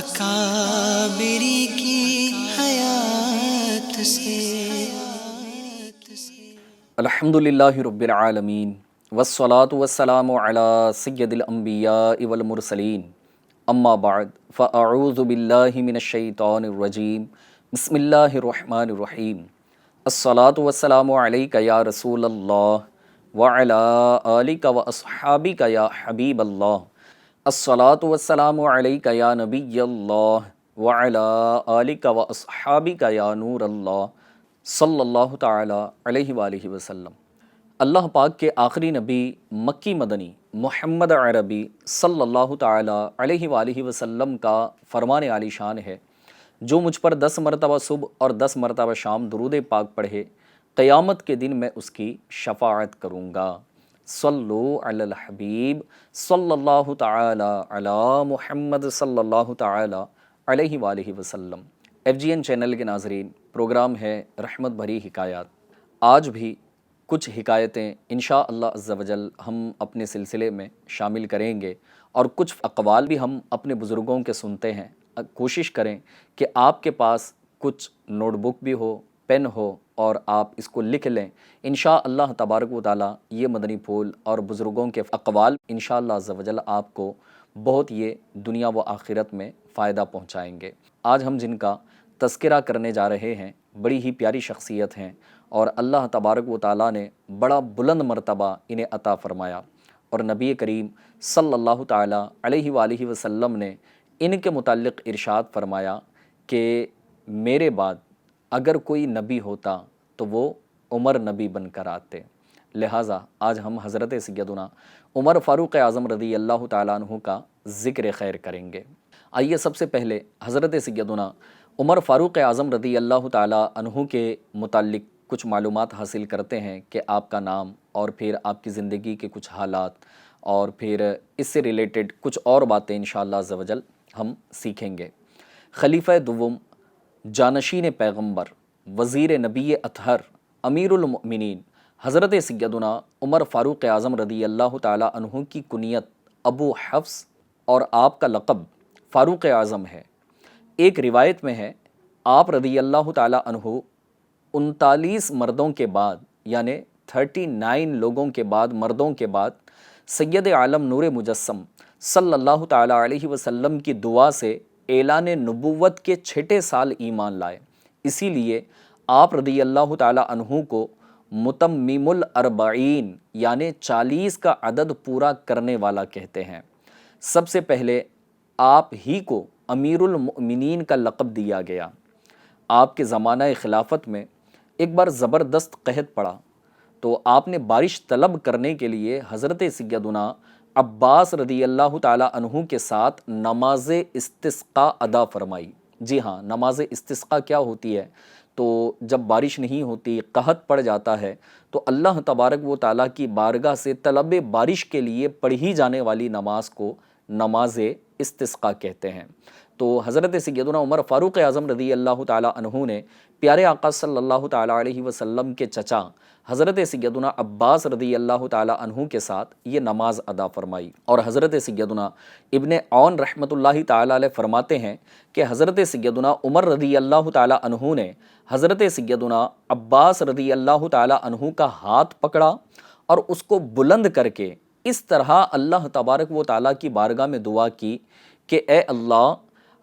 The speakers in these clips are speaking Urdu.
اکابری کی حیات سے۔ الحمدللہ رب العالمین والصلاة والسلام علی سید الانبیاء والمرسلین، اما بعد فاعوذ باللہ من الشیطان الرجیم، بسم اللہ الرحمن الرحیم۔ الصلاة والسلام علیک یا رسول اللہ وعلی آلک واصحابک یا حبیب اللہ۔ الصلاة والسلام علیک یا نبی اللہ وعلی آلک واصحابک یا نور اللہ صلی اللہ تعالی علیہ وآلہ وسلم۔ اللہ پاک کے آخری نبی مکی مدنی محمد عربی صلی اللہ تعالی علیہ وآلہ وسلم کا فرمان عالی شان ہے، جو مجھ پر 10 مرتبہ صبح اور 10 مرتبہ شام درود پاک پڑھے، قیامت کے دن میں اس کی شفاعت کروں گا۔ صلو علی الحبیب صلی اللہ تعالی علی محمد صلی اللہ تعالی علیہ وآلہ وسلم۔ FGN چینل کے ناظرین، پروگرام ہے رحمت بھری حکایات۔ آج بھی کچھ حکایتیں انشاءاللہ عز و جل ہم اپنے سلسلے میں شامل کریں گے، اور کچھ اقوال بھی ہم اپنے بزرگوں کے سنتے ہیں۔ کوشش کریں کہ آپ کے پاس کچھ نوٹ بک بھی ہو، پین ہو، اور آپ اس کو لکھ لیں۔ انشاءاللہ تبارک و تعالی یہ مدنی پھول اور بزرگوں کے اقوال انشاءاللہ عز و جل آپ کو بہت یہ دنیا و آخرت میں فائدہ پہنچائیں گے۔ آج ہم جن کا تذکرہ کرنے جا رہے ہیں بڑی ہی پیاری شخصیت ہیں، اور اللہ تبارک و تعالیٰ نے بڑا بلند مرتبہ انہیں عطا فرمایا، اور نبی کریم صلی اللہ تعالیٰ علیہ وآلہ وسلم نے ان کے متعلق ارشاد فرمایا کہ میرے بعد اگر کوئی نبی ہوتا تو وہ عمر نبی بن کر آتے۔ لہٰذا آج ہم حضرت سیدنا عمر فاروق اعظم رضی اللہ تعالیٰ عنہ کا ذکر خیر کریں گے۔ آئیے سب سے پہلے حضرت سیدنا عمر فاروق اعظم رضی اللہ تعالیٰ عنہ کے متعلق کچھ معلومات حاصل کرتے ہیں کہ آپ کا نام، اور پھر آپ کی زندگی کے کچھ حالات، اور پھر اس سے ریلیٹڈ کچھ اور باتیں انشاءاللہ عز و جل ہم سیکھیں گے۔ خلیفہ دوم، جانشین پیغمبر، وزیر نبی اطہر، امیر المؤمنین حضرت سیدنا عمر فاروق اعظم رضی اللہ تعالیٰ عنہ کی کنیت ابو حفص اور آپ کا لقب فاروق اعظم ہے۔ ایک روایت میں ہے آپ رضی اللہ تعالیٰ عنہ 39 مردوں کے بعد، یعنی 39 لوگوں کے بعد، مردوں کے بعد، سید عالم نور مجسم صلی اللہ تعالیٰ علیہ وسلم کی دعا سے اعلان نبوت کے 6 سال ایمان لائے۔ اسی لیے آپ رضی اللہ تعالیٰ عنہ کو متمم الاربعین، یعنی 40 کا عدد پورا کرنے والا کہتے ہیں۔ سب سے پہلے آپ ہی کو امیر المؤمنین کا لقب دیا گیا۔ آپ کے زمانہ خلافت میں ایک بار زبردست قحط پڑا، تو آپ نے بارش طلب کرنے کے لیے حضرت سیدنا عباس رضی اللہ تعالیٰ عنہ کے ساتھ نماز استسقاء ادا فرمائی۔ جی ہاں، نماز استسقاء کیا ہوتی ہے؟ تو جب بارش نہیں ہوتی، قحط پڑ جاتا ہے، تو اللہ تبارک و تعالیٰ کی بارگاہ سے طلب بارش کے لیے پڑھی جانے والی نماز کو نماز استسقاء کہتے ہیں۔ تو حضرت سیدنا عمر فاروق اعظم رضی اللہ تعالیٰ عنہ نے پیارے آقا صلی اللہ تعالیٰ علیہ وسلم کے چچا حضرت سیدنا عباس رضی اللہ تعالیٰ عنہ کے ساتھ یہ نماز ادا فرمائی۔ اور حضرت سیدنا ابن عون رحمۃ اللہ تعالیٰ علیہ فرماتے ہیں کہ حضرت سیدنا عمر رضی اللہ تعالیٰ عنہ نے حضرت سیدنا عباس رضی اللہ تعالیٰ عنہ کا ہاتھ پکڑا، اور اس کو بلند کر کے اس طرح اللہ تبارک و تعالیٰ کی بارگاہ میں دعا کی کہ اے اللہ،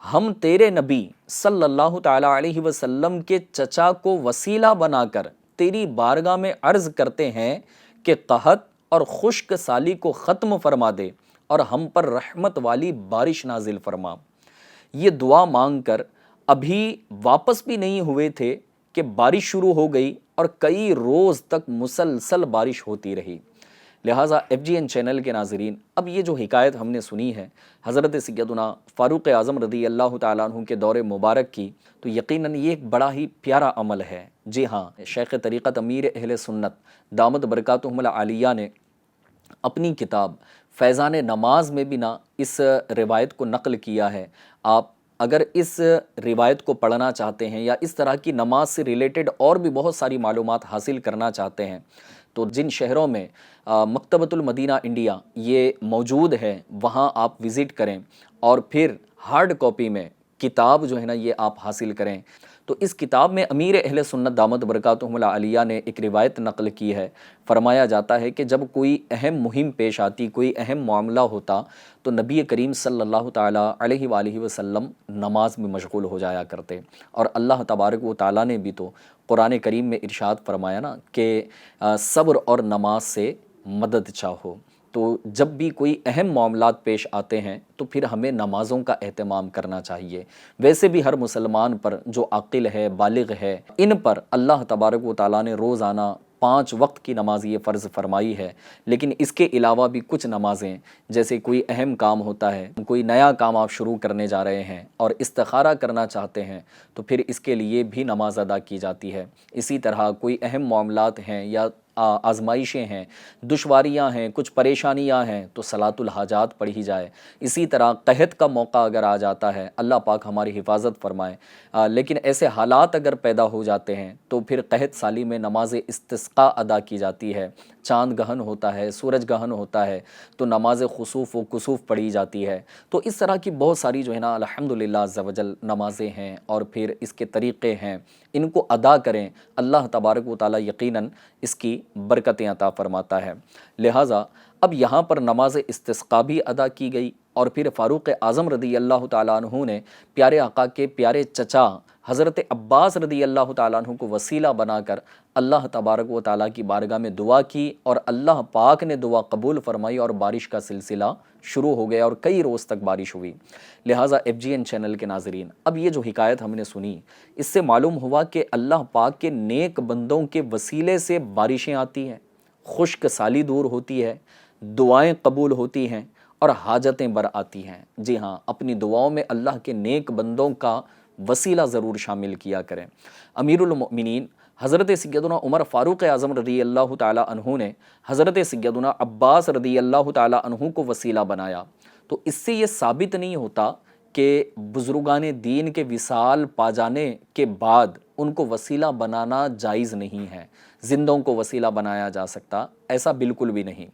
ہم تیرے نبی صلی اللہ تعالیٰ علیہ وسلم کے چچا کو وسیلہ بنا کر تیری بارگاہ میں عرض کرتے ہیں کہ قحط اور خشک سالی کو ختم فرما دے، اور ہم پر رحمت والی بارش نازل فرما۔ یہ دعا مانگ کر ابھی واپس بھی نہیں ہوئے تھے کہ بارش شروع ہو گئی، اور کئی روز تک مسلسل بارش ہوتی رہی۔ لہٰذا FGN چینل کے ناظرین، اب یہ جو حکایت ہم نے سنی ہے حضرت سیدنا فاروق اعظم رضی اللہ تعالیٰ عنہ کے دور مبارک کی، تو یقیناً یہ ایک بڑا ہی پیارا عمل ہے۔ جی ہاں، شیخ طریقت امیر اہل سنت دامت برکاتہم العالیہ نے اپنی کتاب فیضان نماز میں بھی اس روایت کو نقل کیا ہے۔ آپ اگر اس روایت کو پڑھنا چاہتے ہیں یا اس طرح کی نماز سے ریلیٹڈ اور بھی بہت ساری معلومات حاصل کرنا چاہتے ہیں، تو جن شہروں میں مکتبۃ المدینہ انڈیا یہ موجود ہے، وہاں آپ وزٹ کریں، اور پھر ہارڈ کاپی میں کتاب جو ہے نا یہ آپ حاصل کریں۔ تو اس کتاب میں امیر اہل سنت دامت برکاتہم العالیہ نے ایک روایت نقل کی ہے، فرمایا جاتا ہے کہ جب کوئی اہم مہم پیش آتی، کوئی اہم معاملہ ہوتا، تو نبی کریم صلی اللہ تعالیٰ علیہ وآلہ وسلم نماز میں مشغول ہو جایا کرتے، اور اللہ تبارک و تعالیٰ نے بھی تو قرآن کریم میں ارشاد فرمایا نا کہ صبر اور نماز سے مدد چاہو۔ تو جب بھی کوئی اہم معاملات پیش آتے ہیں تو پھر ہمیں نمازوں کا اہتمام کرنا چاہیے۔ ویسے بھی ہر مسلمان پر جو عاقل ہے، بالغ ہے، ان پر اللہ تبارک و تعالیٰ نے روزانہ 5 وقت کی نماز یہ فرض فرمائی ہے، لیکن اس کے علاوہ بھی کچھ نمازیں، جیسے کوئی اہم کام ہوتا ہے، کوئی نیا کام آپ شروع کرنے جا رہے ہیں اور استخارہ کرنا چاہتے ہیں تو پھر اس کے لیے بھی نماز ادا کی جاتی ہے۔ اسی طرح کوئی اہم معاملات ہیں یا آزمائشیں ہیں، دشواریاں ہیں، کچھ پریشانیاں ہیں تو صلاۃ الحاجات پڑھی جائے۔ اسی طرح قحط کا موقع اگر آ جاتا ہے، اللہ پاک ہماری حفاظت فرمائے، لیکن ایسے حالات اگر پیدا ہو جاتے ہیں تو پھر قحط سالی میں نماز استسقاء ادا کی جاتی ہے۔ چاند گہن ہوتا ہے، سورج گہن ہوتا ہے تو نماز خسوف و کسوف پڑھی جاتی ہے۔ تو اس طرح کی بہت ساری جو ہے نا الحمدللہ عز و جل نمازیں ہیں، اور پھر اس کے طریقے ہیں، ان کو ادا کریں، اللہ تبارک و تعالیٰ یقیناً اس کی برکتیں عطا فرماتا ہے۔ لہٰذا اب یہاں پر نماز استسقاء بھی ادا کی گئی، اور پھر فاروق اعظم رضی اللہ تعالیٰ عنہ نے پیارے آقا کے پیارے چچا حضرت عباس رضی اللہ تعالیٰ عنہ کو وسیلہ بنا کر اللہ تبارک و تعالیٰ کی بارگاہ میں دعا کی، اور اللہ پاک نے دعا قبول فرمائی اور بارش کا سلسلہ شروع ہو گیا اور کئی روز تک بارش ہوئی۔ لہٰذا FGN چینل کے ناظرین، اب یہ جو حکایت ہم نے سنی، اس سے معلوم ہوا کہ اللہ پاک کے نیک بندوں کے وسیلے سے بارشیں آتی ہیں، خشک سالی دور ہوتی ہے، دعائیں قبول ہوتی ہیں اور حاجتیں بر آتی ہیں۔ جی ہاں، اپنی دعاؤں میں اللہ کے نیک بندوں کا وسیلہ ضرور شامل کیا کریں۔ امیر المؤمنین حضرت سیدنا عمر فاروق اعظم رضی اللہ تعالیٰ عنہ نے حضرت سیدنا عباس رضی اللہ تعالیٰ عنہ کو وسیلہ بنایا، تو اس سے یہ ثابت نہیں ہوتا کہ بزرگان دین کے وصال پا جانے کے بعد ان کو وسیلہ بنانا جائز نہیں ہے، زندوں کو وسیلہ بنایا جا سکتا، ایسا بالکل بھی نہیں،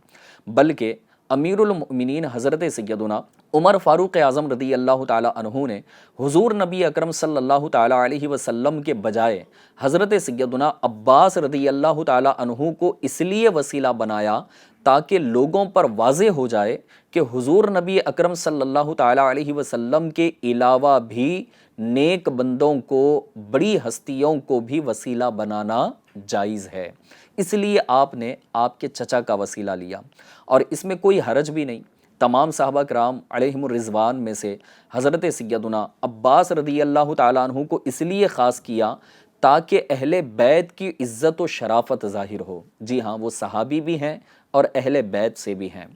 بلکہ امیر المؤمنین حضرت سیدنا عمر فاروق اعظم رضی اللہ تعالیٰ عنہ نے حضور نبی اکرم صلی اللہ تعالیٰ علیہ وسلم کے بجائے حضرت سیدنا عباس رضی اللہ تعالیٰ عنہ کو اس لیے وسیلہ بنایا تاکہ لوگوں پر واضح ہو جائے کہ حضور نبی اکرم صلی اللہ تعالیٰ علیہ وسلم کے علاوہ بھی نیک بندوں کو، بڑی ہستیوں کو بھی وسیلہ بنانا جائز ہے۔ اس لیے آپ نے آپ کے چچا کا وسیلہ لیا، اور اس میں کوئی حرج بھی نہیں۔ تمام صحابہ کرام علیہم الرضوان میں سے حضرت سیدنا عباس رضی اللہ تعالیٰ عنہ کو اس لیے خاص کیا تاکہ اہل بیت کی عزت و شرافت ظاہر ہو۔ جی ہاں، وہ صحابی بھی ہیں اور اہل بیت سے بھی ہیں،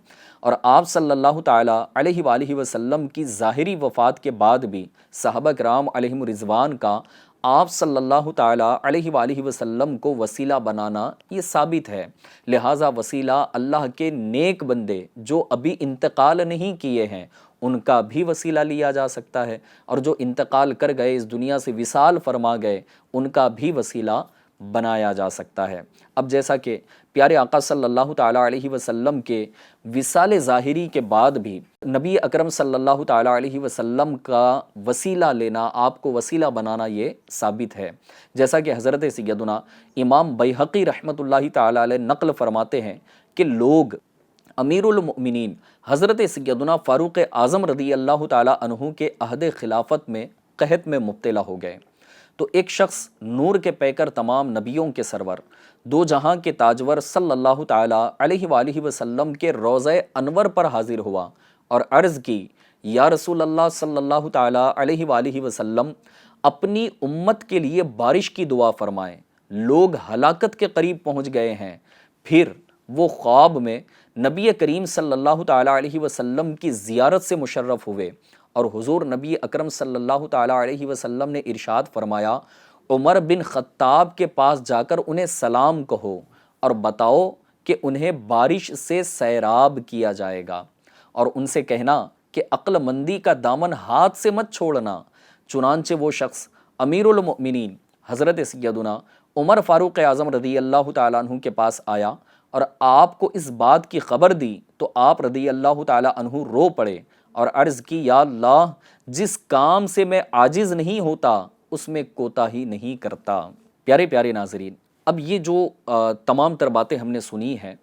اور آپ صلی اللہ تعالیٰ علیہ وآلہ وسلم کی ظاہری وفات کے بعد بھی صحابہ کرام علیہم الرضوان کا آپ صلی اللہ تعالیٰ علیہ وآلہ وسلم کو وسیلہ بنانا یہ ثابت ہے۔ لہٰذا وسیلہ اللہ کے نیک بندے جو ابھی انتقال نہیں کیے ہیں ان کا بھی وسیلہ لیا جا سکتا ہے، اور جو انتقال کر گئے، اس دنیا سے وصال فرما گئے، ان کا بھی وسیلہ بنایا جا سکتا ہے۔ اب جیسا کہ پیارے آقا صلی اللہ تعالیٰ علیہ وسلم کے وصال ظاہری کے بعد بھی نبی اکرم صلی اللہ تعالیٰ علیہ وسلم کا وسیلہ لینا، آپ کو وسیلہ بنانا یہ ثابت ہے، جیسا کہ حضرت سیدنا امام بیہقی رحمۃ اللہ تعالیٰ علیہ نقل فرماتے ہیں کہ لوگ امیر المؤمنین حضرت سیدنا فاروق اعظم رضی اللہ تعالیٰ عنہ کے عہد خلافت میں قحط میں مبتلا ہو گئے، تو ایک شخص نور کے پیکر، تمام نبیوں کے سرور، دو جہاں کے تاجور صلی اللہ تعالیٰ علیہ وآلہ وسلم کے روضہ انور پر حاضر ہوا اور عرض کی، یا رسول اللہ صلی اللہ تعالیٰ علیہ وآلہ وسلم، اپنی امت کے لیے بارش کی دعا فرمائیں، لوگ ہلاکت کے قریب پہنچ گئے ہیں۔ پھر وہ خواب میں نبی کریم صلی اللہ تعالیٰ علیہ وسلم کی زیارت سے مشرف ہوئے، اور حضور نبی اکرم صلی اللہ تعالیٰ علیہ وسلم نے ارشاد فرمایا، عمر بن خطاب کے پاس جا کر انہیں سلام کہو اور بتاؤ کہ انہیں بارش سے سیراب کیا جائے گا، اور ان سے کہنا کہ عقل مندی کا دامن ہاتھ سے مت چھوڑنا۔ چنانچہ وہ شخص امیر المؤمنین حضرت سیدنا عمر فاروق اعظم رضی اللہ تعالیٰ عنہ کے پاس آیا اور آپ کو اس بات کی خبر دی، تو آپ رضی اللہ تعالیٰ عنہ رو پڑے اور عرض کی، یا اللہ، جس کام سے میں عاجز نہیں ہوتا اس میں کوتاہی نہیں کرتا۔ پیارے پیارے ناظرین، اب یہ جو تمام تر باتیں ہم نے سنی ہیں،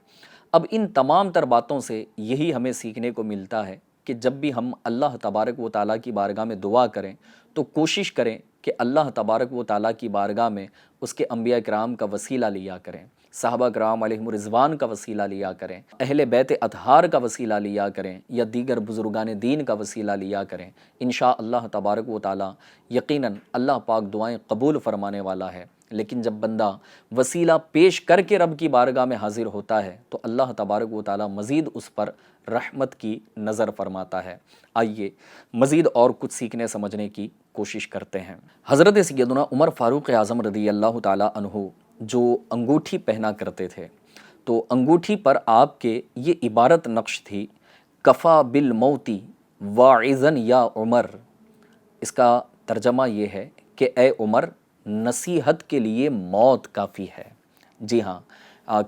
اب ان تمام تر باتوں سے یہی ہمیں سیکھنے کو ملتا ہے کہ جب بھی ہم اللہ تبارک و تعالیٰ کی بارگاہ میں دعا کریں تو کوشش کریں کہ اللہ تبارک و تعالیٰ کی بارگاہ میں اس کے انبیاء کرام کا وسیلہ لیا کریں، صحابہ کرام علیہم الرضوان کا وسیلہ لیا کریں، اہل بیت اطہار کا وسیلہ لیا کریں، یا دیگر بزرگان دین کا وسیلہ لیا کریں۔ انشاءاللہ تبارک و تعالیٰ یقیناً اللہ پاک دعائیں قبول فرمانے والا ہے۔ لیکن جب بندہ وسیلہ پیش کر کے رب کی بارگاہ میں حاضر ہوتا ہے تو اللہ تبارک و تعالیٰ مزید اس پر رحمت کی نظر فرماتا ہے۔ آئیے مزید اور کچھ سیکھنے سمجھنے کی کوشش کرتے ہیں۔ حضرت سیدنا عمر فاروق اعظم رضی اللہ تعالیٰ عنہ جو انگوٹھی پہنا کرتے تھے، تو انگوٹھی پر آپ کے یہ عبارت نقش تھی، کفا بالموتی واعظن یا عمر۔ اس کا ترجمہ یہ ہے کہ اے عمر، نصیحت کے لیے موت کافی ہے۔ جی ہاں،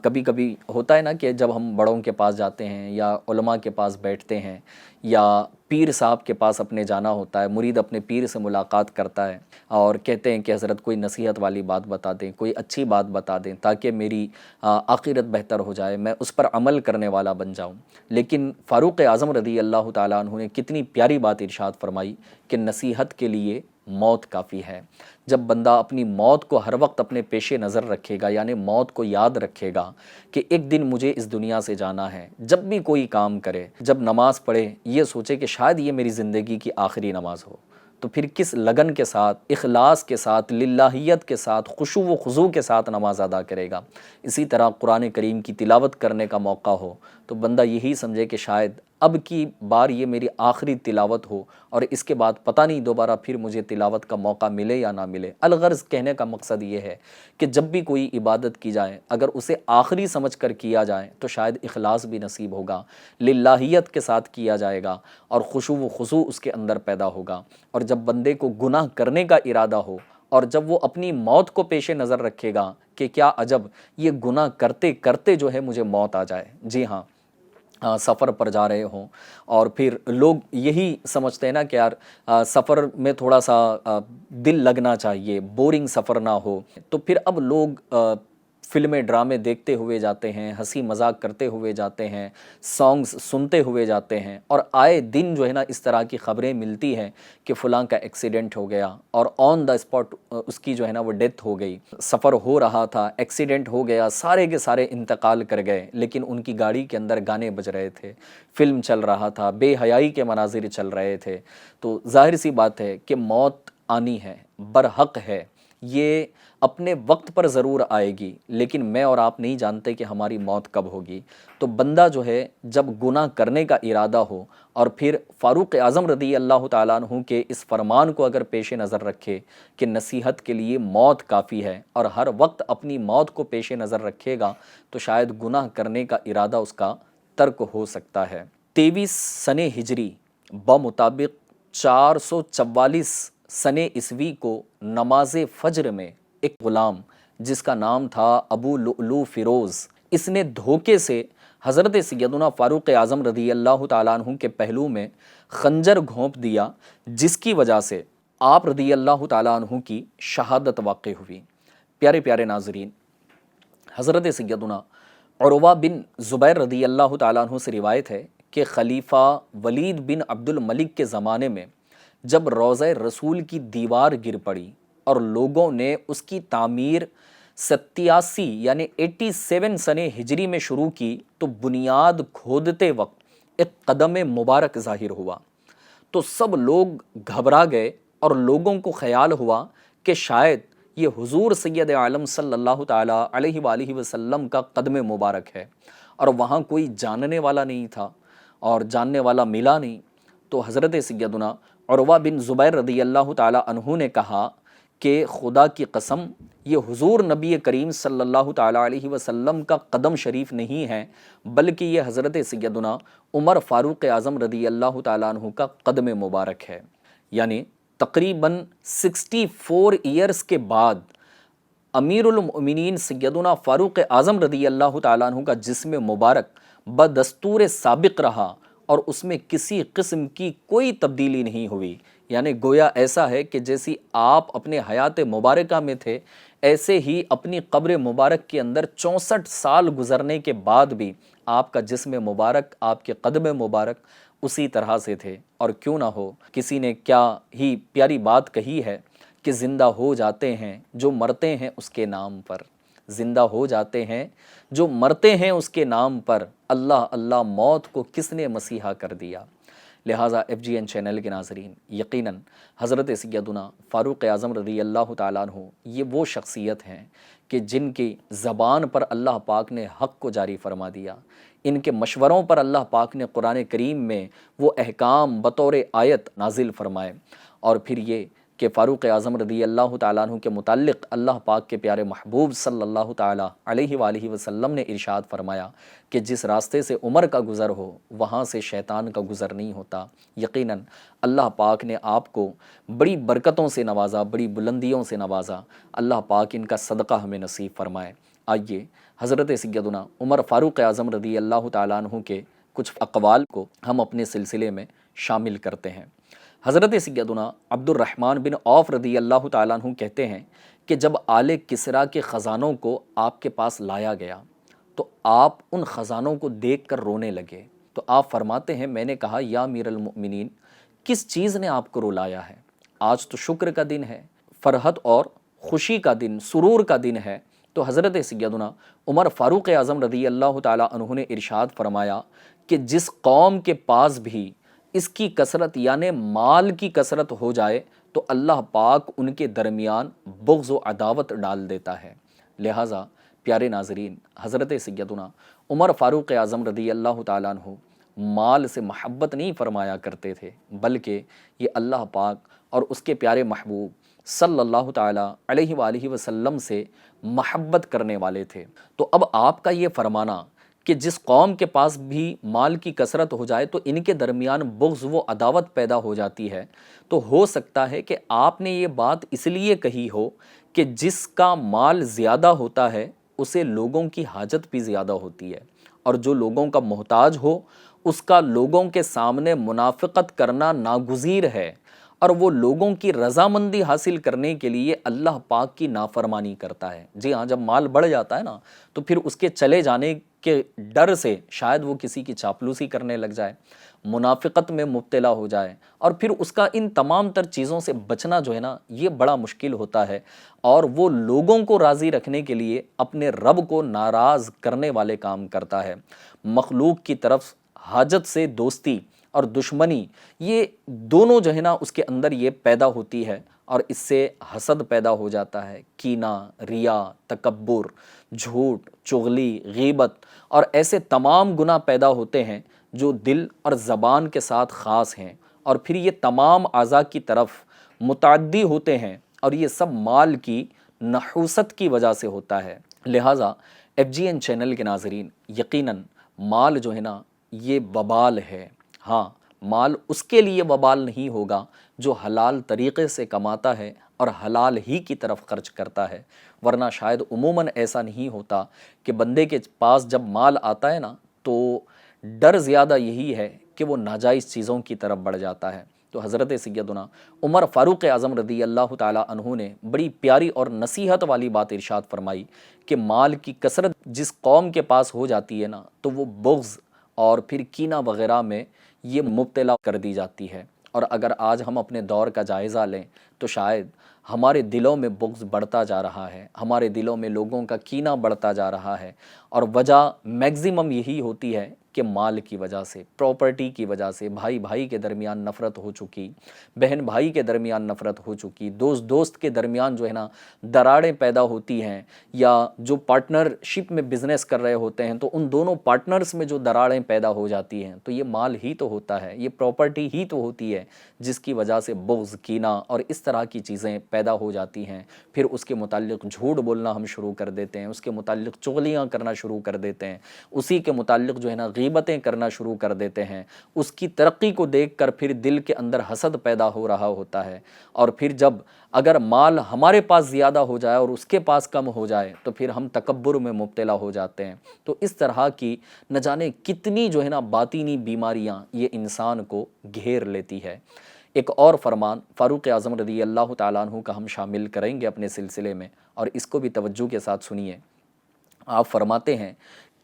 کبھی کبھی ہوتا ہے نا کہ جب ہم بڑوں کے پاس جاتے ہیں یا علماء کے پاس بیٹھتے ہیں یا پیر صاحب کے پاس اپنے جانا ہوتا ہے، مرید اپنے پیر سے ملاقات کرتا ہے اور کہتے ہیں کہ حضرت کوئی نصیحت والی بات بتا دیں، کوئی اچھی بات بتا دیں تاکہ میری آخرت بہتر ہو جائے، میں اس پر عمل کرنے والا بن جاؤں۔ لیکن فاروق اعظم رضی اللہ تعالیٰ عنہ نے کتنی پیاری بات ارشاد فرمائی کہ نصیحت کے لیے موت کافی ہے۔ جب بندہ اپنی موت کو ہر وقت اپنے پیش نظر رکھے گا، یعنی موت کو یاد رکھے گا کہ ایک دن مجھے اس دنیا سے جانا ہے، جب بھی کوئی کام کرے، جب نماز پڑھے یہ سوچے کہ شاید یہ میری زندگی کی آخری نماز ہو، تو پھر کس لگن کے ساتھ، اخلاص کے ساتھ، للہیت کے ساتھ، خشوع و خضوع کے ساتھ نماز ادا کرے گا۔ اسی طرح قرآن کریم کی تلاوت کرنے کا موقع ہو تو بندہ یہی سمجھے کہ شاید اب کی بار یہ میری آخری تلاوت ہو اور اس کے بعد پتہ نہیں دوبارہ پھر مجھے تلاوت کا موقع ملے یا نہ ملے۔ الغرض کہنے کا مقصد یہ ہے کہ جب بھی کوئی عبادت کی جائے اگر اسے آخری سمجھ کر کیا جائے تو شاید اخلاص بھی نصیب ہوگا، للہیت کے ساتھ کیا جائے گا اور خشوع و خضوع اس کے اندر پیدا ہوگا۔ اور جب بندے کو گناہ کرنے کا ارادہ ہو اور جب وہ اپنی موت کو پیش نظر رکھے گا کہ کیا عجب یہ گناہ کرتے کرتے جو ہے مجھے موت آ جائے۔ جی ہاں، سفر پر جا رہے ہوں اور پھر لوگ یہی سمجھتے ہیں نا کہ یار سفر میں تھوڑا سا دل لگنا چاہیے، بورنگ سفر نہ ہو، تو پھر اب لوگ فلمیں ڈرامے دیکھتے ہوئے جاتے ہیں، ہنسی مذاق کرتے ہوئے جاتے ہیں، سانگز سنتے ہوئے جاتے ہیں، اور آئے دن جو ہے نا اس طرح کی خبریں ملتی ہیں کہ فلاں کا ایکسیڈنٹ ہو گیا اور آن دا اسپاٹ اس کی جو ہے نا وہ ڈیتھ ہو گئی۔ سفر ہو رہا تھا، ایکسیڈنٹ ہو گیا، سارے کے سارے انتقال کر گئے، لیکن ان کی گاڑی کے اندر گانے بج رہے تھے، فلم چل رہا تھا، بے حیائی کے مناظر چل رہے تھے۔ تو ظاہر سی بات ہے کہ موت آنی ہے، برحق ہے، یہ اپنے وقت پر ضرور آئے گی، لیکن میں اور آپ نہیں جانتے کہ ہماری موت کب ہوگی۔ تو بندہ جو ہے جب گناہ کرنے کا ارادہ ہو اور پھر فاروق اعظم رضی اللہ تعالیٰ عنہ کے اس فرمان کو اگر پیش نظر رکھے کہ نصیحت کے لیے موت کافی ہے اور ہر وقت اپنی موت کو پیش نظر رکھے گا تو شاید گناہ کرنے کا ارادہ اس کا ترک ہو سکتا ہے۔ 23 سن ہجری بمطابق 444 سن عیسوی کو نماز فجر میں ایک غلام جس کا نام تھا ابو لؤلؤ فیروز، اس نے دھوکے سے حضرت سیدنا فاروق اعظم رضی اللہ تعالیٰ عنہ کے پہلو میں خنجر گھونپ دیا، جس کی وجہ سے آپ رضی اللہ تعالیٰ عنہ کی شہادت واقع ہوئی۔ پیارے پیارے ناظرین، حضرت سیدنا عروہ بن زبیر رضی اللہ تعالیٰ عنہ سے روایت ہے کہ خلیفہ ولید بن عبد الملک کے زمانے میں جب روضہ رسول کی دیوار گر پڑی اور لوگوں نے اس کی تعمیر 87 یعنی 87 سن ہجری میں شروع کی تو بنیاد کھودتے وقت ایک قدم مبارک ظاہر ہوا، تو سب لوگ گھبرا گئے اور لوگوں کو خیال ہوا کہ شاید یہ حضور سید عالم صلی اللہ تعالیٰ علیہ وآلہ وسلم کا قدم مبارک ہے، اور وہاں کوئی جاننے والا نہیں تھا اور جاننے والا ملا نہیں۔ تو حضرت سیدنا عروہ بن زبیر رضی اللہ تعالیٰ عنہ نے کہا کہ خدا کی قسم یہ حضور نبی کریم صلی اللہ تعالیٰ علیہ وسلم کا قدم شریف نہیں ہے، بلکہ یہ حضرت سیدنا عمر فاروق اعظم رضی اللہ تعالیٰ عنہ کا قدم مبارک ہے۔ یعنی تقریباً 64 ایئرز کے بعد امیر المؤمنین سیدنا فاروق اعظم رضی اللہ تعالیٰ عنہ کا جسم مبارک بدستور سابق رہا اور اس میں کسی قسم کی کوئی تبدیلی نہیں ہوئی، یعنی گویا ایسا ہے کہ جیسی آپ اپنے حیات مبارکہ میں تھے، ایسے ہی اپنی قبر مبارک کے اندر 64 سال گزرنے کے بعد بھی آپ کا جسم مبارک، آپ کے قدم مبارک اسی طرح سے تھے۔ اور کیوں نہ ہو، کسی نے کیا ہی پیاری بات کہی ہے کہ زندہ ہو جاتے ہیں جو مرتے ہیں اس کے نام پر، زندہ ہو جاتے ہیں جو مرتے ہیں اس کے نام پر، اللہ اللہ موت کو کس نے مسیحا کر دیا۔ لہٰذا FGN چینل کے ناظرین، یقیناً حضرت سیدنا فاروق اعظم رضی اللہ تعالیٰ عنہ یہ وہ شخصیت ہیں کہ جن کی زبان پر اللہ پاک نے حق کو جاری فرما دیا، ان کے مشوروں پر اللہ پاک نے قرآن کریم میں وہ احکام بطور آیت نازل فرمائے۔ اور پھر یہ کہ فاروق اعظم رضی اللہ تعالیٰ عنہ کے متعلق اللہ پاک کے پیارے محبوب صلی اللہ تعالیٰ علیہ وآلہ وسلم نے ارشاد فرمایا کہ جس راستے سے عمر کا گزر ہو وہاں سے شیطان کا گزر نہیں ہوتا۔ یقیناً اللہ پاک نے آپ کو بڑی برکتوں سے نوازا، بڑی بلندیوں سے نوازا، اللہ پاک ان کا صدقہ ہمیں نصیب فرمائے۔ آئیے حضرت سیدنا عمر فاروق اعظم رضی اللہ تعالیٰ عنہ کے کچھ اقوال کو ہم اپنے سلسلے میں شامل کرتے ہیں۔ حضرت سیدنا عبد الرحمن بن عوف رضی اللہ تعالیٰ عنہ کہتے ہیں کہ جب آل کسریٰ کے خزانوں کو آپ کے پاس لایا گیا تو آپ ان خزانوں کو دیکھ کر رونے لگے، تو آپ فرماتے ہیں میں نے کہا یا امیر المؤمنین، کس چیز نے آپ کو رلایا ہے؟ آج تو شکر کا دن ہے، فرحت اور خوشی کا دن، سرور کا دن ہے۔ تو حضرت سیدنا عمر فاروق اعظم رضی اللہ تعالیٰ عنہ نے ارشاد فرمایا کہ جس قوم کے پاس بھی اس کی کثرت یعنی مال کی کثرت ہو جائے تو اللہ پاک ان کے درمیان بغض و عداوت ڈال دیتا ہے۔ لہٰذا پیارے ناظرین، حضرت سیدنا عمر فاروق اعظم رضی اللہ تعالیٰ عنہ مال سے محبت نہیں فرمایا کرتے تھے، بلکہ یہ اللہ پاک اور اس کے پیارے محبوب صلی اللہ تعالیٰ علیہ وآلہ وسلم سے محبت کرنے والے تھے۔ تو اب آپ کا یہ فرمانا کہ جس قوم کے پاس بھی مال کی کثرت ہو جائے تو ان کے درمیان بغض و عداوت پیدا ہو جاتی ہے، تو ہو سکتا ہے کہ آپ نے یہ بات اس لیے کہی ہو کہ جس کا مال زیادہ ہوتا ہے اسے لوگوں کی حاجت بھی زیادہ ہوتی ہے، اور جو لوگوں کا محتاج ہو اس کا لوگوں کے سامنے منافقت کرنا ناگزیر ہے، اور وہ لوگوں کی رضامندی حاصل کرنے کے لیے اللہ پاک کی نافرمانی کرتا ہے۔ جی ہاں، جب مال بڑھ جاتا ہے نا تو پھر اس کے چلے جانے کے ڈر سے شاید وہ کسی کی چاپلوسی کرنے لگ جائے، منافقت میں مبتلا ہو جائے، اور پھر اس کا ان تمام تر چیزوں سے بچنا جو ہے نا یہ بڑا مشکل ہوتا ہے، اور وہ لوگوں کو راضی رکھنے کے لیے اپنے رب کو ناراض کرنے والے کام کرتا ہے۔ مخلوق کی طرف حاجت سے دوستی اور دشمنی، یہ دونوں جو ہے نا اس کے اندر یہ پیدا ہوتی ہے، اور اس سے حسد پیدا ہو جاتا ہے، کینہ، ریا، تکبر، جھوٹ، چغلی، غیبت اور ایسے تمام گناہ پیدا ہوتے ہیں جو دل اور زبان کے ساتھ خاص ہیں، اور پھر یہ تمام اعضاء کی طرف متعدی ہوتے ہیں، اور یہ سب مال کی نحوست کی وجہ سے ہوتا ہے۔ لہٰذا FGN چینل کے ناظرین، یقیناً مال جو ہے نا یہ وبال ہے۔ ہاں، مال اس کے لیے وبال نہیں ہوگا جو حلال طریقے سے کماتا ہے اور حلال ہی کی طرف خرچ کرتا ہے، ورنہ شاید عموماً ایسا نہیں ہوتا کہ بندے کے پاس جب مال آتا ہے نا تو ڈر زیادہ یہی ہے کہ وہ ناجائز چیزوں کی طرف بڑھ جاتا ہے۔ تو حضرت سیدنا عمر فاروق اعظم رضی اللہ تعالیٰ عنہ نے بڑی پیاری اور نصیحت والی بات ارشاد فرمائی کہ مال کی کثرت جس قوم کے پاس ہو جاتی ہے نا تو وہ بغض اور پھر کینہ وغیرہ میں یہ مبتلا کر دی جاتی ہے۔ اور اگر آج ہم اپنے دور کا جائزہ لیں تو شاید ہمارے دلوں میں بغض بڑھتا جا رہا ہے، ہمارے دلوں میں لوگوں کا کینہ بڑھتا جا رہا ہے، اور وجہ میگزیمم یہی ہوتی ہے کہ مال کی وجہ سے، پراپرٹی کی وجہ سے بھائی بھائی کے درمیان نفرت ہو چکی، بہن بھائی کے درمیان نفرت ہو چکی، دوست دوست کے درمیان جو ہے نا دراڑیں پیدا ہوتی ہیں، یا جو پارٹنرشپ میں بزنس کر رہے ہوتے ہیں تو ان دونوں پارٹنرز میں جو دراڑیں پیدا ہو جاتی ہیں، تو یہ مال ہی تو ہوتا ہے، یہ پراپرٹی ہی تو ہوتی ہے جس کی وجہ سے بغض، کینہ اور اس طرح کی چیزیں پیدا ہو جاتی ہیں۔ پھر اس کے متعلق جھوٹ بولنا ہم شروع کر دیتے ہیں، اس کے متعلق چغلیاں کرنا شروع کر دیتے ہیں، اسی کے متعلق جو ہے نا غیبتیں کرنا شروع کر دیتے ہیں، اس کی ترقی کو دیکھ کر پھر دل کے اندر حسد پیدا ہو رہا ہوتا ہے، اور پھر جب اگر مال ہمارے پاس زیادہ ہو جائے اور اس کے پاس کم ہو جائے تو پھر ہم تکبر میں مبتلا ہو جاتے ہیں۔ تو اس طرح کی نہ جانے کتنی جو ہے نا باطینی بیماریاں یہ انسان کو گھیر لیتی ہے۔ ایک اور فرمان فاروق اعظم رضی اللہ تعالیٰ عنہ کا ہم شامل کریں گے اپنے سلسلے میں، اور اس کو بھی توجہ کے ساتھ سنیے۔ آپ فرماتے ہیں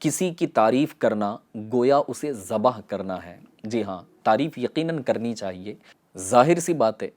کسی کی تعریف کرنا گویا اسے ذبح کرنا ہے۔ جی ہاں، تعریف یقیناً کرنی چاہیے۔ ظاہر سی بات ہے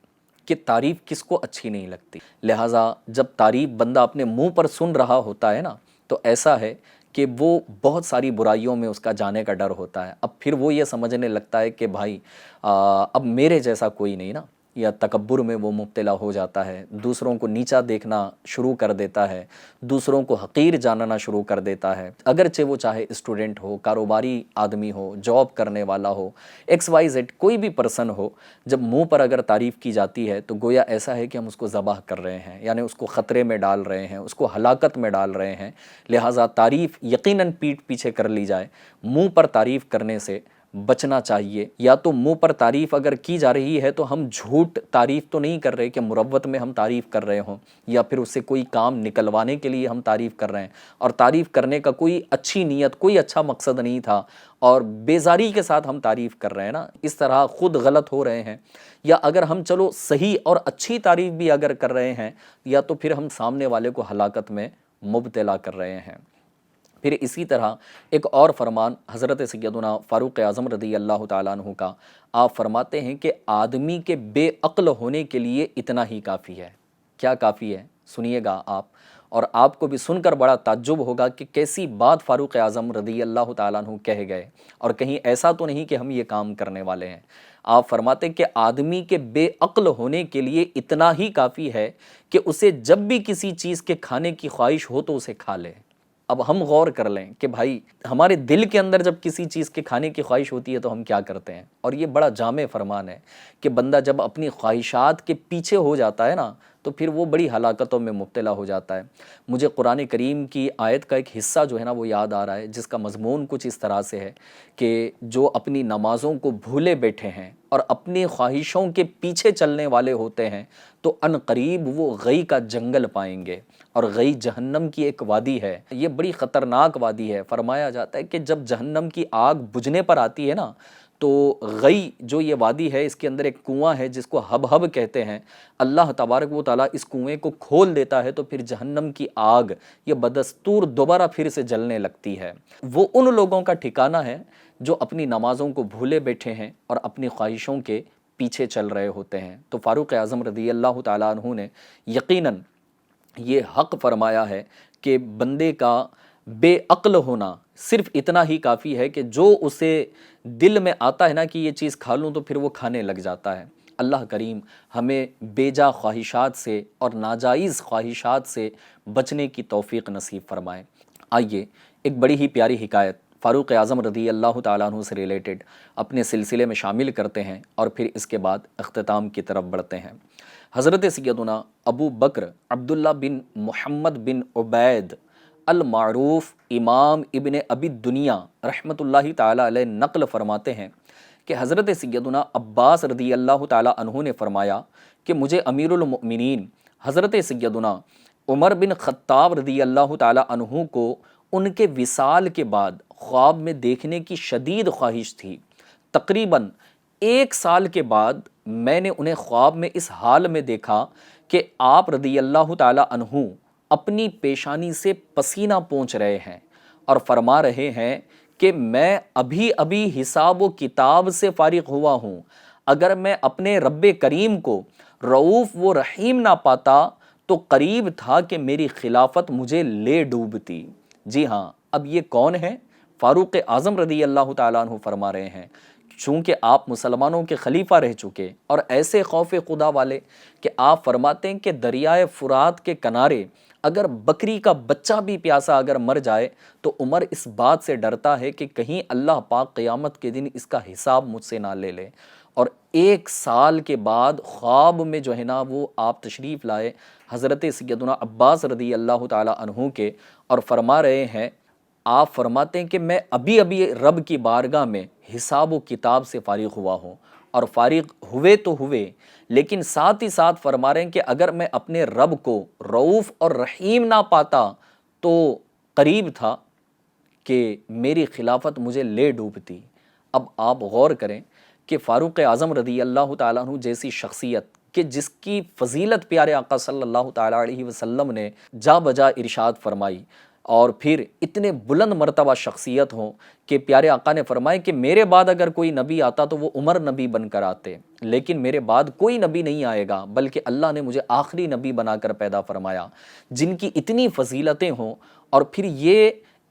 کہ تعریف کس کو اچھی نہیں لگتی، لہٰذا جب تعریف بندہ اپنے منہ پر سن رہا ہوتا ہے نا، تو ایسا ہے کہ وہ بہت ساری برائیوں میں اس کا جانے کا ڈر ہوتا ہے۔ اب پھر وہ یہ سمجھنے لگتا ہے کہ بھائی اب میرے جیسا کوئی نہیں نا، یا تکبر میں وہ مبتلا ہو جاتا ہے، دوسروں کو نیچا دیکھنا شروع کر دیتا ہے، دوسروں کو حقیر جاننا شروع کر دیتا ہے، اگرچہ وہ چاہے اسٹوڈنٹ ہو، کاروباری آدمی ہو، جاب کرنے والا ہو، ایکس وائی زیڈ کوئی بھی پرسن ہو، جب منہ پر اگر تعریف کی جاتی ہے تو گویا ایسا ہے کہ ہم اس کو ذبح کر رہے ہیں، یعنی اس کو خطرے میں ڈال رہے ہیں، اس کو ہلاکت میں ڈال رہے ہیں۔ لہٰذا تعریف یقیناً پیٹھ پیچھے کر لی جائے، منہ پر تعریف کرنے سے بچنا چاہیے۔ یا تو منہ پر تعریف اگر کی جا رہی ہے تو ہم جھوٹ تعریف تو نہیں کر رہے کہ مروت میں ہم تعریف کر رہے ہوں، یا پھر اس سے کوئی کام نکلوانے کے لیے ہم تعریف کر رہے ہیں، اور تعریف کرنے کا کوئی اچھی نیت، کوئی اچھا مقصد نہیں تھا، اور بیزاری کے ساتھ ہم تعریف کر رہے ہیں نا، اس طرح خود غلط ہو رہے ہیں۔ یا اگر ہم چلو صحیح اور اچھی تعریف بھی اگر کر رہے ہیں، یا تو پھر ہم سامنے والے کو ہلاکت میں مبتلا کر رہے ہیں۔ پھر اسی طرح ایک اور فرمان حضرت سیدنا فاروق اعظم رضی اللہ تعالیٰ عنہ کا، آپ فرماتے ہیں کہ آدمی کے بے عقل ہونے کے لیے اتنا ہی کافی ہے۔ کیا کافی ہے؟ سنیے گا آپ، اور آپ کو بھی سن کر بڑا تعجب ہوگا کہ کیسی بات فاروق اعظم رضی اللہ تعالیٰ عنہ کہہ گئے، اور کہیں ایسا تو نہیں کہ ہم یہ کام کرنے والے ہیں۔ آپ فرماتے ہیں کہ آدمی کے بے عقل ہونے کے لیے اتنا ہی کافی ہے کہ اسے جب بھی کسی چیز کے کھانے کی خواہش ہو تو اسے کھا لے۔ اب ہم غور کر لیں کہ بھائی ہمارے دل کے اندر جب کسی چیز کے کھانے کی خواہش ہوتی ہے تو ہم کیا کرتے ہیں، اور یہ بڑا جامع فرمان ہے کہ بندہ جب اپنی خواہشات کے پیچھے ہو جاتا ہے نا، تو پھر وہ بڑی ہلاکتوں میں مبتلا ہو جاتا ہے۔ مجھے قرآن کریم کی آیت کا ایک حصہ جو ہے نا وہ یاد آ رہا ہے، جس کا مضمون کچھ اس طرح سے ہے کہ جو اپنی نمازوں کو بھولے بیٹھے ہیں اور اپنی خواہشوں کے پیچھے چلنے والے ہوتے ہیں، تو ان قریب وہ غی کا جنگل پائیں گے، اور غی جہنم کی ایک وادی ہے، یہ بڑی خطرناک وادی ہے۔ فرمایا جاتا ہے کہ جب جہنم کی آگ بجھنے پر آتی ہے نا، تو غی جو یہ وادی ہے، اس کے اندر ایک کنواں ہے جس کو ہب ہب کہتے ہیں، اللہ تبارک و تعالیٰ اس کنویں کو کھول دیتا ہے تو پھر جہنم کی آگ یہ بدستور دوبارہ پھر سے جلنے لگتی ہے۔ وہ ان لوگوں کا ٹھکانہ ہے جو اپنی نمازوں کو بھولے بیٹھے ہیں اور اپنی خواہشوں کے پیچھے چل رہے ہوتے ہیں۔ تو فاروق اعظم رضی اللہ تعالیٰ عنہ نے یقیناً یہ حق فرمایا ہے کہ بندے کا بے عقل ہونا صرف اتنا ہی کافی ہے کہ جو اسے دل میں آتا ہے نا کہ یہ چیز کھا لوں، تو پھر وہ کھانے لگ جاتا ہے۔ اللہ کریم ہمیں بیجا خواہشات سے اور ناجائز خواہشات سے بچنے کی توفیق نصیب فرمائے۔ آئیے ایک بڑی ہی پیاری حکایت فاروق اعظم رضی اللہ تعالیٰ عنہ سے ریلیٹڈ اپنے سلسلے میں شامل کرتے ہیں، اور پھر اس کے بعد اختتام کی طرف بڑھتے ہیں۔ حضرت سیدنا ابو بکر عبداللہ بن محمد بن عبید المعروف امام ابن ابی دنیا رحمۃ اللہ تعالیٰ علیہ نقل فرماتے ہیں کہ حضرت سیدنا عباس رضی اللہ تعالیٰ عنہ نے فرمایا کہ مجھے امیر المؤمنین حضرت سیدنا عمر بن خطاب رضی اللہ تعالیٰ عنہ کو ان کے وصال کے بعد خواب میں دیکھنے کی شدید خواہش تھی۔ تقریباً 1 سال کے بعد میں نے انہیں خواب میں اس حال میں دیکھا کہ آپ رضی اللہ تعالیٰ عنہ اپنی پیشانی سے پسینہ پونچھ رہے ہیں اور فرما رہے ہیں کہ میں ابھی ابھی حساب و کتاب سے فارغ ہوا ہوں، اگر میں اپنے رب کریم کو رؤوف و رحیم نہ پاتا تو قریب تھا کہ میری خلافت مجھے لے ڈوبتی۔ جی ہاں، اب یہ کون ہے؟ فاروق اعظم رضی اللہ تعالیٰ عنہ فرما رہے ہیں، چونکہ آپ مسلمانوں کے خلیفہ رہ چکے اور ایسے خوف خدا والے کہ آپ فرماتے ہیں کہ دریائے فرات کے کنارے اگر بکری کا بچہ بھی پیاسا اگر مر جائے تو عمر اس بات سے ڈرتا ہے کہ کہیں اللہ پاک قیامت کے دن اس کا حساب مجھ سے نہ لے لے۔ اور 1 سال کے بعد خواب میں جو ہے نا وہ آپ تشریف لائے حضرت سیدنا عباس رضی اللہ تعالیٰ عنہ کے، اور فرما رہے ہیں، آپ فرماتے ہیں کہ میں ابھی ابھی رب کی بارگاہ میں حساب و کتاب سے فارغ ہوا ہوں، اور فارغ ہوئے تو ہوئے، لیکن ساتھ ہی ساتھ فرما رہے ہیں کہ اگر میں اپنے رب کو رؤوف اور رحیم نہ پاتا تو قریب تھا کہ میری خلافت مجھے لے ڈوبتی۔ اب آپ غور کریں کہ فاروق اعظم رضی اللہ تعالیٰ عنہ جیسی شخصیت کہ جس کی فضیلت پیارے آقا صلی اللہ تعالیٰ علیہ وسلم نے جا بجا ارشاد فرمائی، اور پھر اتنے بلند مرتبہ شخصیت ہوں کہ پیارے آقا نے فرمائے کہ میرے بعد اگر کوئی نبی آتا تو وہ عمر نبی بن کر آتے، لیکن میرے بعد کوئی نبی نہیں آئے گا بلکہ اللہ نے مجھے آخری نبی بنا کر پیدا فرمایا، جن کی اتنی فضیلتیں ہوں، اور پھر یہ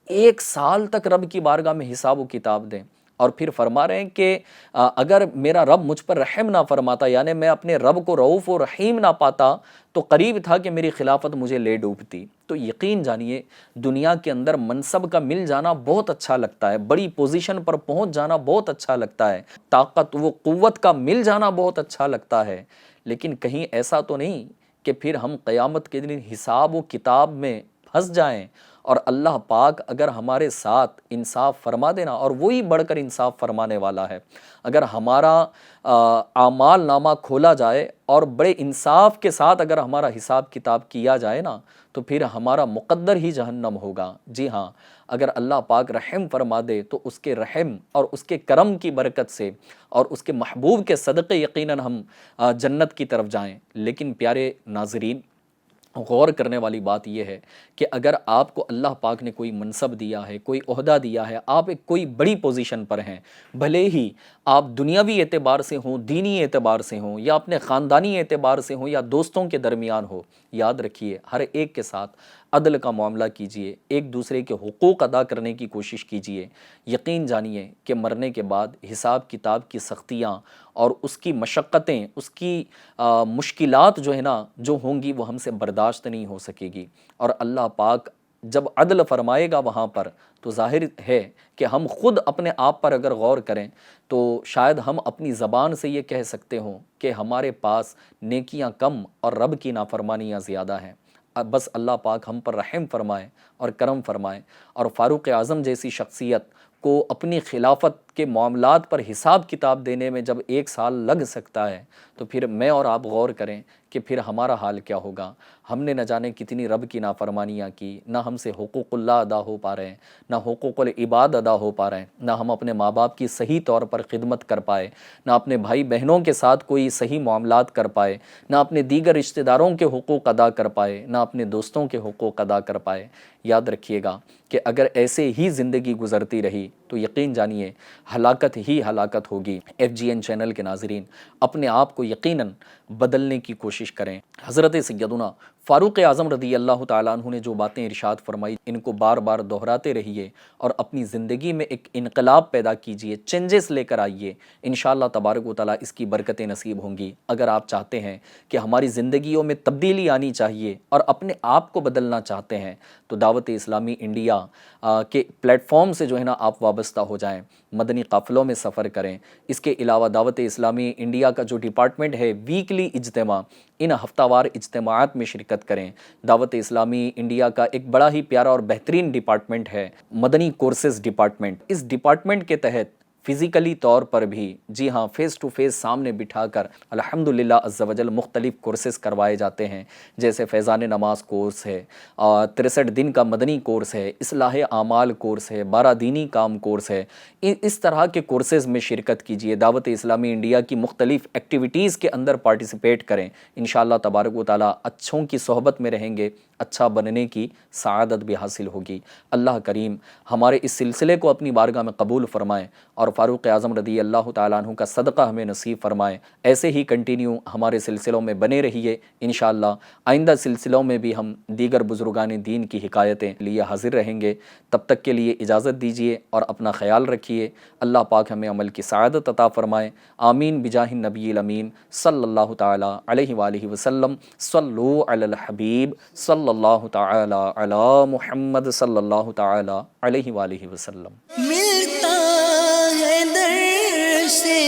1 سال تک رب کی بارگاہ میں حساب و کتاب دیں، اور پھر فرما رہے ہیں کہ اگر میرا رب مجھ پر رحم نہ فرماتا، یعنی میں اپنے رب کو رؤوف و رحیم نہ پاتا، تو قریب تھا کہ میری خلافت مجھے لے ڈوبتی۔ تو یقین جانیے دنیا کے اندر منصب کا مل جانا بہت اچھا لگتا ہے، بڑی پوزیشن پر پہنچ جانا بہت اچھا لگتا ہے، طاقت و قوت کا مل جانا بہت اچھا لگتا ہے، لیکن کہیں ایسا تو نہیں کہ پھر ہم قیامت کے دن حساب و کتاب میں پھنس جائیں اور اللہ پاک اگر ہمارے ساتھ انصاف فرما دینا، اور وہی بڑھ کر انصاف فرمانے والا ہے، اگر ہمارا اعمال نامہ کھولا جائے اور بڑے انصاف کے ساتھ اگر ہمارا حساب کتاب کیا جائے نا، تو پھر ہمارا مقدر ہی جہنم ہوگا۔ جی ہاں، اگر اللہ پاک رحم فرما دے تو اس کے رحم اور اس کے کرم کی برکت سے اور اس کے محبوب کے صدقے یقیناً ہم جنت کی طرف جائیں۔ لیکن پیارے ناظرین، غور کرنے والی بات یہ ہے کہ اگر آپ کو اللہ پاک نے کوئی منصب دیا ہے، کوئی عہدہ دیا ہے، آپ ایک کوئی بڑی پوزیشن پر ہیں، بھلے ہی آپ دنیاوی اعتبار سے ہوں، دینی اعتبار سے ہوں، یا اپنے خاندانی اعتبار سے ہوں، یا دوستوں کے درمیان ہو، یاد رکھیے ہر ایک کے ساتھ عدل کا معاملہ کیجئے، ایک دوسرے کے حقوق ادا کرنے کی کوشش کیجئے۔ یقین جانیے کہ مرنے کے بعد حساب کتاب کی سختیاں اور اس کی مشقتیں، اس کی مشکلات جو ہے نا جو ہوں گی وہ ہم سے برداشت نہیں ہو سکے گی، اور اللہ پاک جب عدل فرمائے گا وہاں پر تو ظاہر ہے کہ ہم خود اپنے آپ پر اگر غور کریں تو شاید ہم اپنی زبان سے یہ کہہ سکتے ہوں کہ ہمارے پاس نیکیاں کم اور رب کی نافرمانیاں زیادہ ہیں۔ بس اللہ پاک ہم پر رحم فرمائے اور کرم فرمائے، اور فاروق اعظم جیسی شخصیت کو اپنی خلافت کے معاملات پر حساب کتاب دینے میں جب 1 سال لگ سکتا ہے، تو پھر میں اور آپ غور کریں کہ پھر ہمارا حال کیا ہوگا۔ ہم نے نہ جانے کتنی رب کی نافرمانیاں کی، نہ ہم سے حقوق اللہ ادا ہو پا رہے ہیں، نہ حقوق العباد ادا ہو پا رہے ہیں، نہ ہم اپنے ماں باپ کی صحیح طور پر خدمت کر پائے، نہ اپنے بھائی بہنوں کے ساتھ کوئی صحیح معاملات کر پائے، نہ اپنے دیگر رشتہ داروں کے حقوق ادا کر پائے، نہ اپنے دوستوں کے حقوق ادا کر پائے۔ یاد رکھیے گا کہ اگر ایسے ہی زندگی گزرتی رہی تو یقین جانیے ہلاکت ہی ہلاکت ہوگی۔ FGN چینل کے ناظرین، اپنے آپ کو یقیناً بدلنے کی کوشش کریں۔ حضرت سیدنا فاروق اعظم رضی اللہ تعالیٰ عنہ نے جو باتیں ارشاد فرمائی، ان کو بار بار دہراتے رہیے اور اپنی زندگی میں ایک انقلاب پیدا کیجئے، چینجز لے کر آئیے، انشاءاللہ تبارک و تعالیٰ اس کی برکتیں نصیب ہوں گی۔ اگر آپ چاہتے ہیں کہ ہماری زندگیوں میں تبدیلی آنی چاہیے اور اپنے آپ کو بدلنا چاہتے ہیں تو دعوت اسلامی انڈیا کے پلیٹ فارم سے جو ہے نا آپ وابستہ ہو جائیں، مدنی قافلوں میں سفر کریں۔ اس کے علاوہ دعوت اسلامی انڈیا کا جو ڈپارٹمنٹ ہے ویکلی اجتماع، ان ہفتہ وار اجتماعات میں شرکت کریں۔ دعوت اسلامی انڈیا کا ایک بڑا ہی پیارا اور بہترین ڈپارٹمنٹ ہے مدنی کورسز ڈپارٹمنٹ۔ اس ڈپارٹمنٹ کے تحت فزیکلی طور پر بھی، جی ہاں، فیس ٹو فیس سامنے بٹھا کر الحمدللہ عز و جل مختلف کورسز کروائے جاتے ہیں، جیسے فیضان نماز کورس ہے، 63 دن کا مدنی کورس ہے، اصلاح اعمال کورس ہے، 12 دینی کام کورس ہے۔ اس طرح کے کورسز میں شرکت کیجیے، دعوت اسلامی انڈیا کی مختلف ایکٹیویٹیز کے اندر پارٹیسپیٹ کریں۔ انشاءاللہ تبارک و تعالیٰ اچھوں کی صحبت میں رہیں گے، اچھا بننے کی سعادت بھی حاصل ہوگی۔ اللہ کریم ہمارے اس سلسلے کو اپنی بارگاہ میں قبول فرمائے اور فاروق اعظم رضی اللہ تعالیٰ عنہ کا صدقہ ہمیں نصیب فرمائے۔ ایسے ہی کنٹینیو ہمارے سلسلوں میں بنے رہیے۔ انشاءاللہ آئندہ سلسلوں میں بھی ہم دیگر بزرگان دین کی حکایتیں لیے حاضر رہیں گے۔ تب تک کے لیے اجازت دیجیے اور اپنا خیال رکھیے۔ اللہ پاک ہمیں عمل کی سعادت عطا فرمائے۔ آمین بجاہ النبی الامین صلی اللہ تعالیٰ علیہ وآلہ وسلم۔ صلو علی الحبیب صلی اللہ تعالیٰ علی محمد صلی اللہ تعالیٰ علیہ وآلہ وسلم۔ ملتا ہے در سے